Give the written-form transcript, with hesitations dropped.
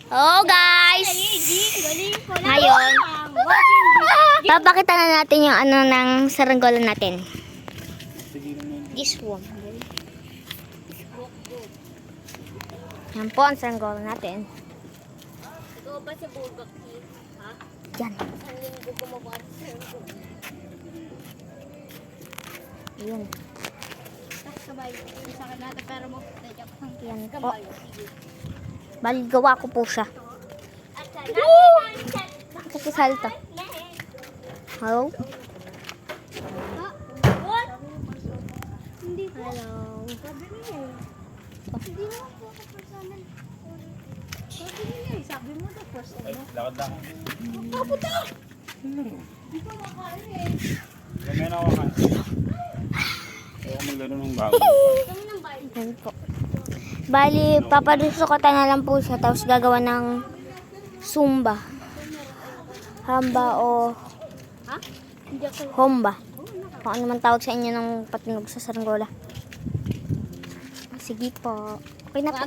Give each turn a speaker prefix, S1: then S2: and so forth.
S1: Oh guys! Ngayon, papakita na natin yung ano ng saranggola natin. This one. Yan po ang saranggola natin.
S2: Ito ba si Bulgak King? Ha?
S1: Yan.
S2: Ang linggo gumawa sa saranggola.
S1: Yan.
S2: Sabay, sa akin natin pero mo.
S1: Yan po. Bali, gawa ko po siya. Kakisalta. Hello?
S2: Hindi po.
S1: Hello.
S2: Sabi niya eh. Hindi mo po ako personal. Sabi niya eh. Sabi mo na personal.
S3: Lakad lang.
S2: Kaputa! Hindi ko makain eh.
S3: Kami na ako kan. Kaya maglaro ng bago.
S2: Kami ng bahay.
S1: Yan po. Bali, papadusukotan na lang po siya. Tapos gagawa ng Zumba. Hamba o
S2: Ha? Hindi ako.
S1: Homba. Kung ano man tawag sa inyo ng patinog sa saranggola. Sige po. Okay na po.